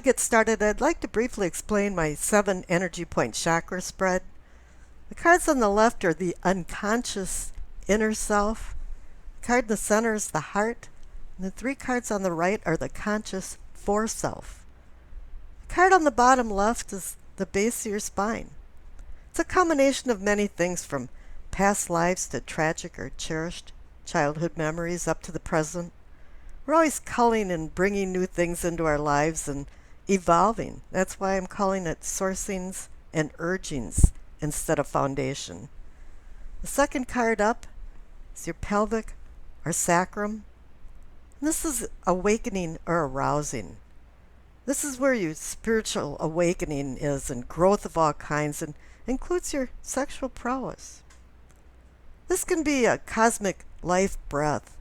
get started, I'd like to briefly explain my 7 energy point chakra spread. The cards on the left are the unconscious inner self. The card in the center is the heart. And the 3 cards on the right are the conscious foreself. The card on the bottom left is the base of your spine. It's a combination of many things, from past lives to tragic or cherished childhood memories up to the present. We're always culling and bringing new things into our lives and evolving. That's why I'm calling it sourcings and urgings instead of foundation. The second card up is your pelvic or sacrum. And this is awakening or arousing. This is where your spiritual awakening is, and growth of all kinds, and includes your sexual prowess. This can be a cosmic life breath.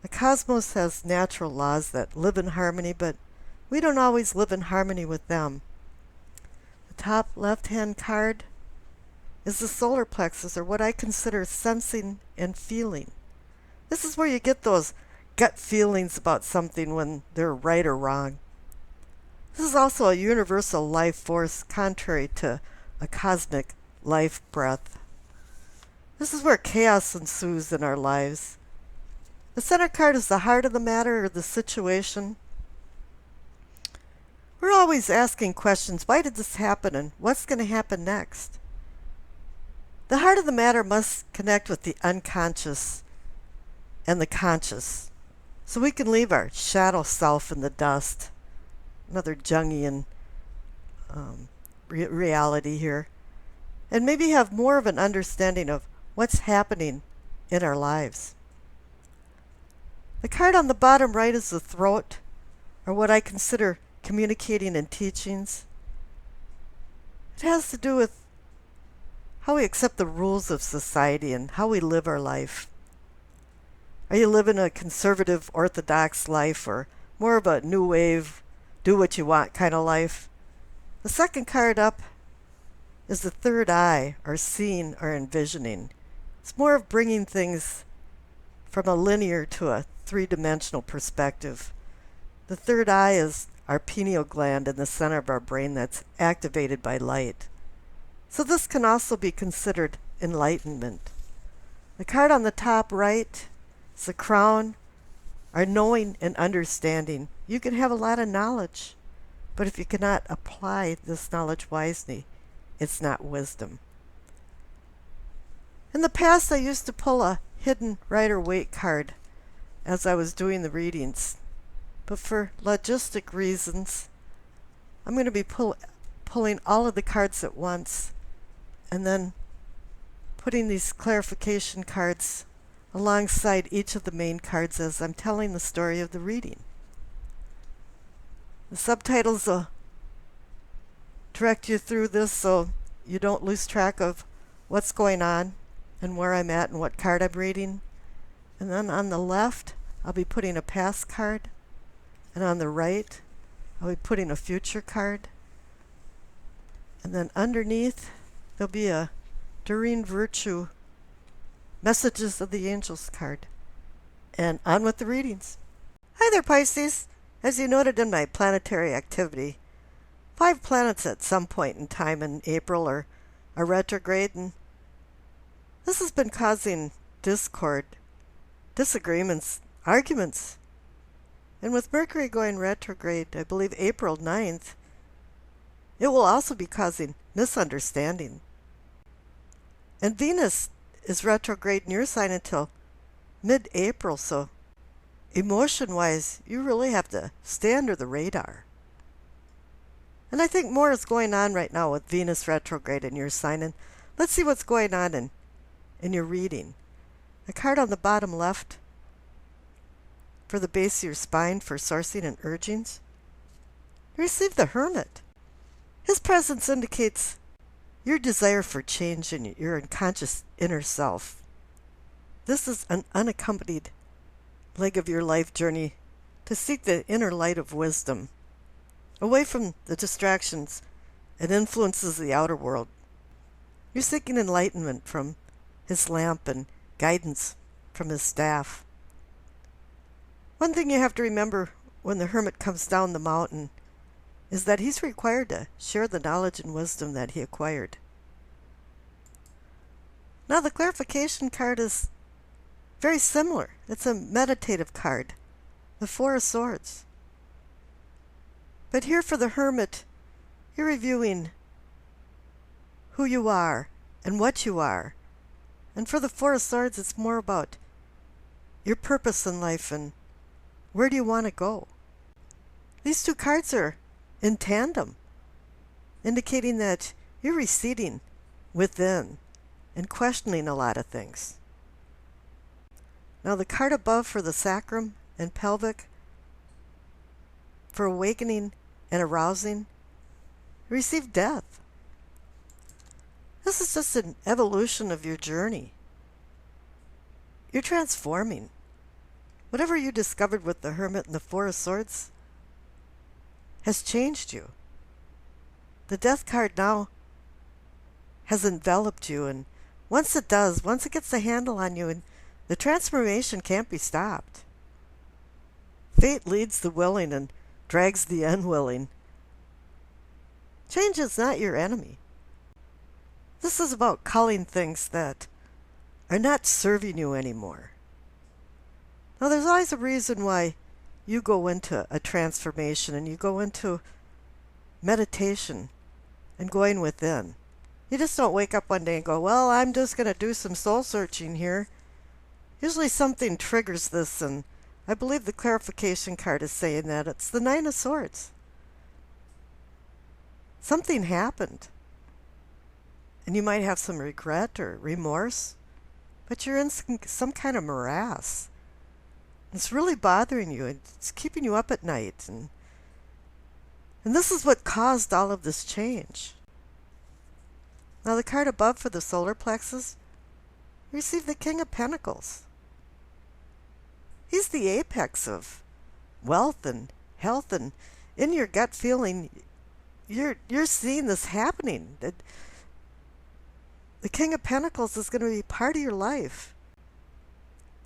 The cosmos has natural laws that live in harmony, but we don't always live in harmony with them. The top left-hand card is the solar plexus, or what I consider sensing and feeling. This is where you get those gut feelings about something when they're right or wrong. This is also a universal life force, contrary to a cosmic life breath. This is where chaos ensues in our lives. The center card is the heart of the matter, or the situation. We're always asking questions. Why did this happen, and what's going to happen next? The heart of the matter must connect with the unconscious and the conscious, so we can leave our shadow self in the dust. Another Jungian reality here. And maybe have more of an understanding of what's happening in our lives. The card on the bottom right is the throat, or what I consider communicating and teachings. It has to do with how we accept the rules of society and how we live our life. Are you living a conservative, orthodox life, or more of a new wave, do what you want kind of life? The second card up is the third eye, or seeing or envisioning. It's more of bringing things from a linear to a 3-dimensional perspective. The third eye is our pineal gland in the center of our brain that's activated by light. So this can also be considered enlightenment. The card on the top right is the crown, our knowing and understanding. You can have a lot of knowledge, but if you cannot apply this knowledge wisely, it's not wisdom. In the past, I used to pull a hidden Rider-Waite card as I was doing the readings, but for logistic reasons, I'm going to be pulling all of the cards at once and then putting these clarification cards alongside each of the main cards as I'm telling the story of the reading. The subtitles will direct you through this so you don't lose track of what's going on and where I'm at and what card I'm reading. And then on the left, I'll be putting a past card. And on the right, I'll be putting a future card. And then underneath, there'll be a Doreen Virtue Messages of the Angels card. And on with the readings. Hi there, Pisces. As you noted in my planetary activity, 5 planets at some point in time in April are retrograde, and this has been causing discord, disagreements, arguments. And with Mercury going retrograde, I believe April 9th, it will also be causing misunderstanding. And Venus is retrograde in your sign until mid-April, so emotion-wise, you really have to stay under the radar. And I think more is going on right now with Venus retrograde in your sign, and let's see what's going on in your reading. The card on the bottom left for the base of your spine for sourcing and urgings. You receive the Hermit. His presence indicates your desire for change in your unconscious inner self. This is an unaccompanied leg of your life journey to seek the inner light of wisdom, away from the distractions and influences of the outer world. You're seeking enlightenment from his lamp and guidance from his staff. One thing you have to remember when the Hermit comes down the mountain is that he's required to share the knowledge and wisdom that he acquired. Now the clarification card is very similar. It's a meditative card, the Four of Swords. But here for the Hermit, you're reviewing who you are and what you are. And for the Four of Swords, it's more about your purpose in life and where do you want to go. These two cards are in tandem, indicating that you're receding within and questioning a lot of things. Now the card above for the sacrum and pelvic, for awakening and arousing, receive death. This is just an evolution of your journey. You're transforming. Whatever you discovered with the Hermit and the Four of Swords has changed you. The Death card now has enveloped you, and once it does, once it gets a handle on you, and the transformation can't be stopped. Fate leads the willing and drags the unwilling. Change is not your enemy. This is about culling things that are not serving you anymore. Now, there's always a reason why you go into a transformation and you go into meditation and going within. You just don't wake up one day and go, well, I'm just going to do some soul searching here. Usually something triggers this, and I believe the clarification card is saying that. It's the Nine of Swords. Something happened. And you might have some regret or remorse, but you're in some kind of morass. It's really bothering you. It's keeping you up at night. And this is what caused all of this change. Now the card above for the solar plexus, receive the King of Pentacles. He's the apex of wealth and health, and in your gut feeling, you're seeing this happening. The King of Pentacles is going to be part of your life.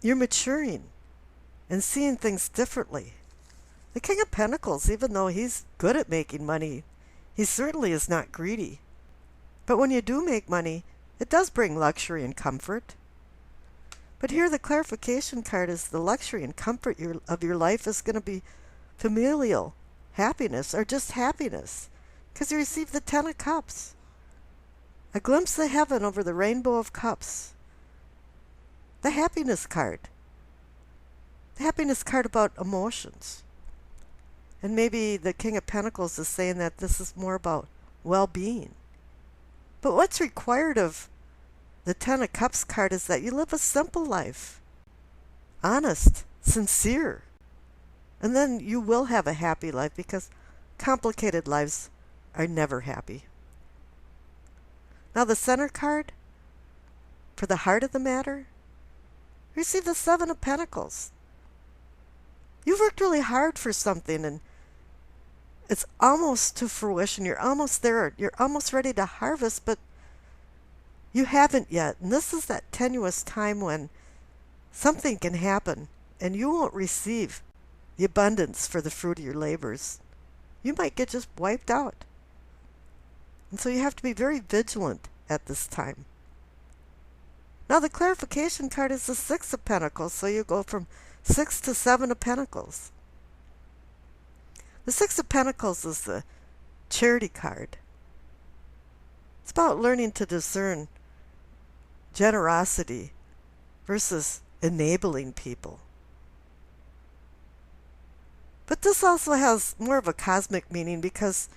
You're maturing and seeing things differently. The King of Pentacles, even though he's good at making money, he certainly is not greedy. But when you do make money, it does bring luxury and comfort. But here the clarification card is the luxury and comfort of your life is going to be familial happiness or just happiness, because you receive the Ten of Cups. A glimpse of heaven over the rainbow of cups. The happiness card. The happiness card about emotions. And maybe the King of Pentacles is saying that this is more about well-being. But what's required of the Ten of Cups card is that you live a simple life. Honest, sincere. And then you will have a happy life, because complicated lives are never happy. Now the center card, for the heart of the matter, receive the Seven of Pentacles. You've worked really hard for something, and it's almost to fruition. You're almost there. You're almost ready to harvest, but you haven't yet. And this is that tenuous time when something can happen, and you won't receive the abundance for the fruit of your labors. You might get just wiped out. And so you have to be very vigilant at this time. Now the clarification card is the Six of Pentacles, so you go from 6 to 7 of Pentacles. The Six of Pentacles is the charity card. It's about learning to discern generosity versus enabling people. But this also has more of a cosmic meaning, because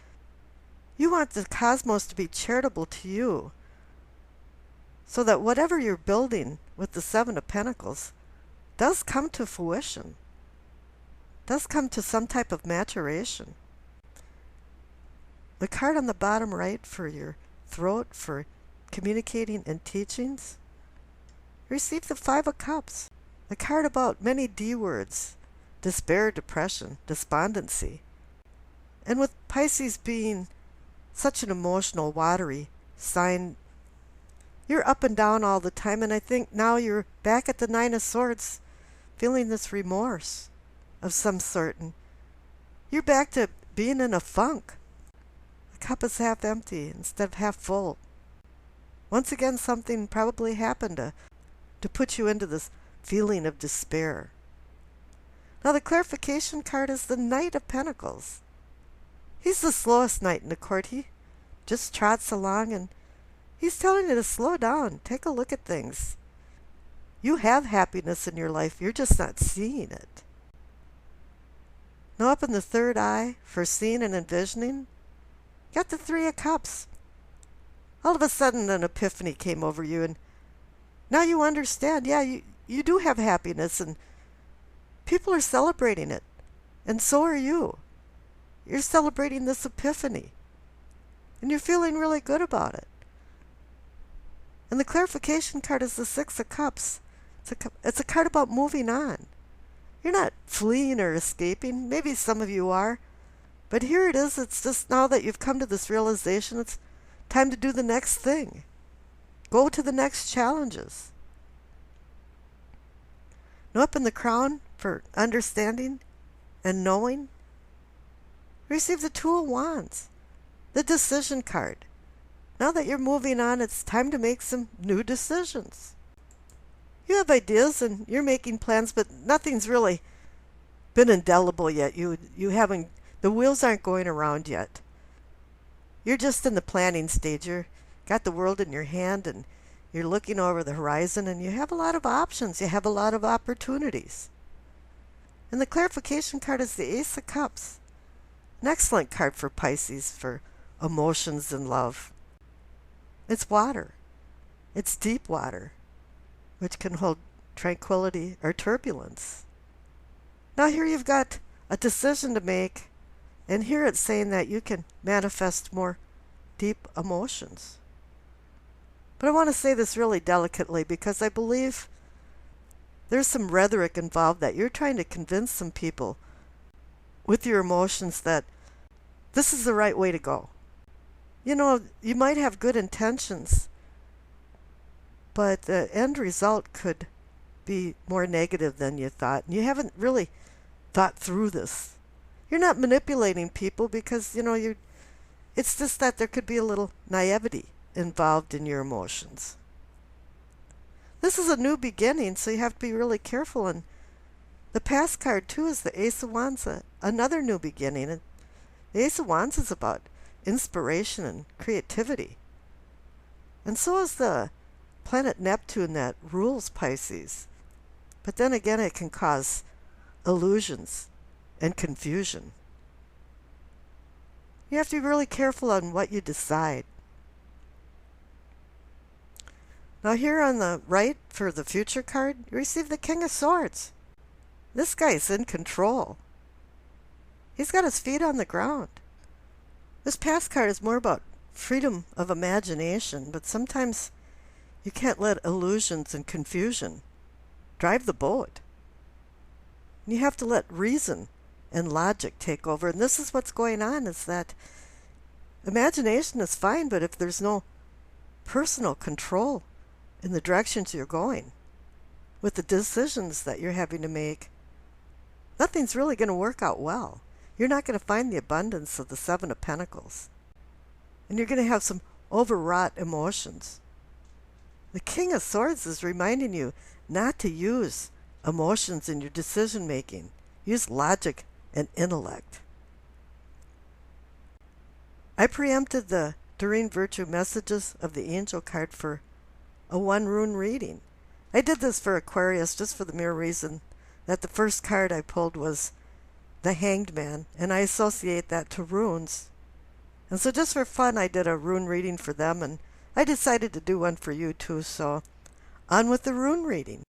you want the cosmos to be charitable to you, so that whatever you're building with the Seven of Pentacles does come to fruition, does come to some type of maturation. The card on the bottom right for your throat, for communicating and teachings, receive the Five of Cups. The card about many D words: despair, depression, despondency. And with Pisces being such an emotional, watery sign, you're up and down all the time, and I think now you're back at the Nine of Swords, feeling this remorse of some sort, and you're back to being in a funk. The cup is half empty instead of half full. Once again, something probably happened to put you into this feeling of despair. Now, the clarification card is the Knight of Pentacles. He's the slowest knight in the court. He just trots along and he's telling you to slow down. Take a look at things. You have happiness in your life. You're just not seeing it. Now, up in the third eye for seeing and envisioning, got the Three of Cups. All of a sudden, an epiphany came over you, and now you understand. Yeah, you do have happiness, and people are celebrating it, and so are you. You're celebrating this epiphany, and you're feeling really good about it. And the clarification card is the Six of Cups. It's a card about moving on. You're not fleeing or escaping. Maybe some of you are. But here it is. It's just now that you've come to this realization, it's time to do the next thing. Go to the next challenges. Now up in the crown for understanding and knowing, receive the Two of Wands, the decision card. Now that you're moving on, it's time to make some new decisions. You have ideas and you're making plans, but nothing's really been indelible yet. You haven't, the wheels aren't going around yet. You're just in the planning stage. You've got the world in your hand and you're looking over the horizon and you have a lot of options. You have a lot of opportunities. And the clarification card is the Ace of Cups. An excellent card for Pisces for emotions and love. It's water. It's deep water, which can hold tranquility or turbulence. Now here you've got a decision to make, and here it's saying that you can manifest more deep emotions. But I want to say this really delicately because I believe there's some rhetoric involved that you're trying to convince some people with your emotions that this is the right way to go. You know, you might have good intentions, but the end result could be more negative than you thought. And you haven't really thought through this. You're not manipulating people because, you know, it's just that there could be a little naivety involved in your emotions. This is a new beginning, so you have to be really careful. And the past card, too, is the Ace of Wands, another new beginning. And the Ace of Wands is about inspiration and creativity. And so is the planet Neptune that rules Pisces. But then again, it can cause illusions and confusion. You have to be really careful on what you decide. Now here on the right for the future card, you receive the King of Swords. This guy's in control. He's got his feet on the ground. This past card is more about freedom of imagination, but sometimes you can't let illusions and confusion drive the boat. You have to let reason and logic take over. And this is what's going on, is that imagination is fine, but if there's no personal control in the directions you're going, with the decisions that you're having to make, nothing's really going to work out well. You're not going to find the abundance of the Seven of Pentacles. And you're going to have some overwrought emotions. The King of Swords is reminding you not to use emotions in your decision making. Use logic and intellect. I preempted the Doreen Virtue Messages of the Angel card for a one-rune reading. I did this for Aquarius just for the mere reason that the first card I pulled was the Hanged Man, and I associate that to runes. And so just for fun, I did a rune reading for them, and I decided to do one for you too, so on with the rune reading.